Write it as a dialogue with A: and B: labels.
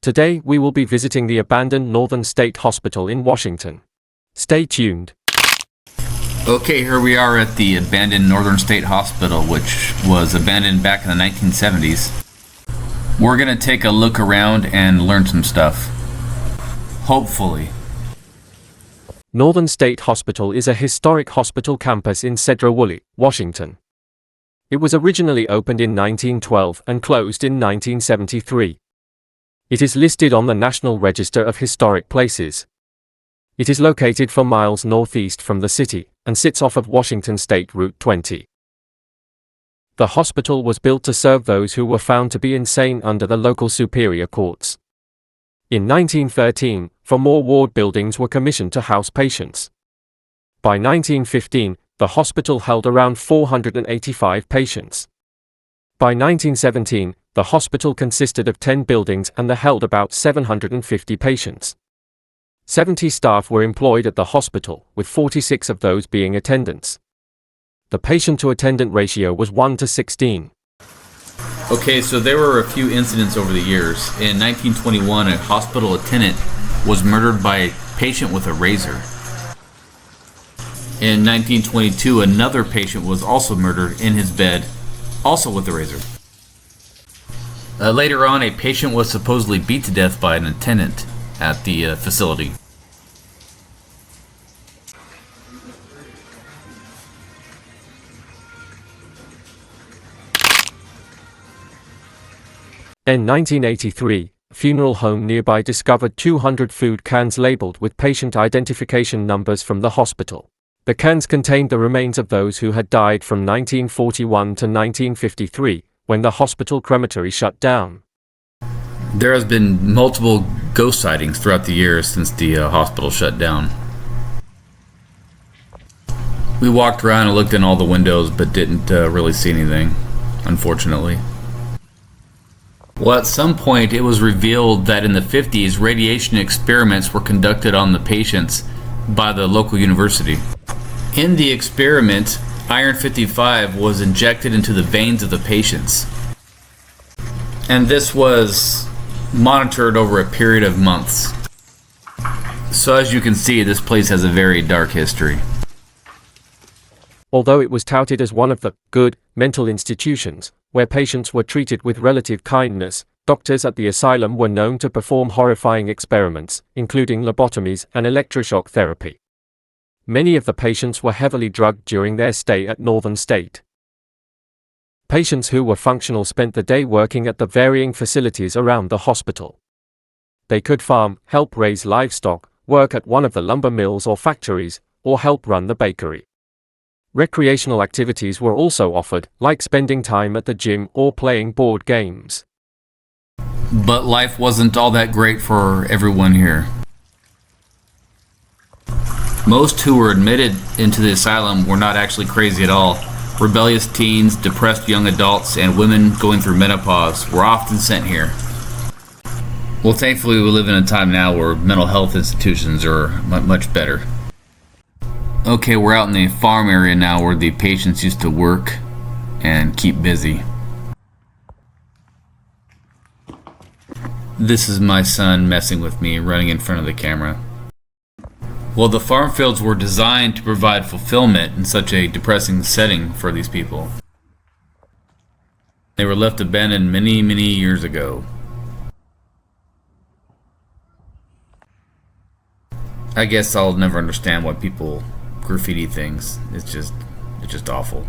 A: Today we will be visiting the abandoned Northern State Hospital in Washington. Stay tuned.
B: Okay, here we are at the abandoned Northern State Hospital, which was abandoned back in the 1970s. We're going to take a look around and learn some stuff. Hopefully.
A: Northern State Hospital is a historic hospital campus in Sedro-Woolley, Washington. It was originally opened in 1912 and closed in 1973. It is listed on the National Register of Historic Places. It is located 4 miles northeast from the city and sits off of Washington State Route 20. The hospital was built to serve those who were found to be insane under the local superior courts. In 1913, 4 more ward buildings were commissioned to house patients. By 1915, the hospital held around 485 patients. By 1917, the hospital consisted of 10 buildings and held about 750 patients. 70 staff were employed at the hospital, with 46 of those being attendants. The patient-to-attendant ratio was 1:16.
B: Okay, so there were a few incidents over the years. In 1921, a hospital attendant was murdered by a patient with a razor. In 1922, another patient was also murdered in his bed, also with a razor. Later on, a patient was supposedly beat to death by an attendant at the facility.
A: In 1983, a funeral home nearby discovered 200 food cans labeled with patient identification numbers from the hospital. The cans contained the remains of those who had died from 1941 to 1953, when the hospital crematory shut down.
B: There has been multiple ghost sightings throughout the years since the hospital shut down. We walked around and looked in all the windows, but didn't really see anything, unfortunately. Well, at some point it was revealed that in the 50s, radiation experiments were conducted on the patients by the local university. In the experiment, iron-55 was injected into the veins of the patients. And this was monitored over a period of months. So as you can see, this place has a very dark history.
A: Although it was touted as one of the good mental institutions, where patients were treated with relative kindness, doctors at the asylum were known to perform horrifying experiments, including lobotomies and electroshock therapy. Many of the patients were heavily drugged during their stay at Northern State. Patients who were functional spent the day working at the varying facilities around the hospital. They could farm, help raise livestock, work at one of the lumber mills or factories, or help run the bakery. Recreational activities were also offered, like spending time at the gym or playing board games.
B: But life wasn't all that great for everyone here. Most who were admitted into the asylum were not actually crazy at all. Rebellious teens, depressed young adults, and women going through menopause were often sent here. Well, thankfully we live in a time now where mental health institutions are much better. Okay, we're out in the farm area now where the patients used to work and keep busy. This is my son messing with me, running in front of the camera. Well, the farm fields were designed to provide fulfillment in such a depressing setting for these people. They were left abandoned many, many years ago. I guess I'll never understand why people graffiti things. It's just awful.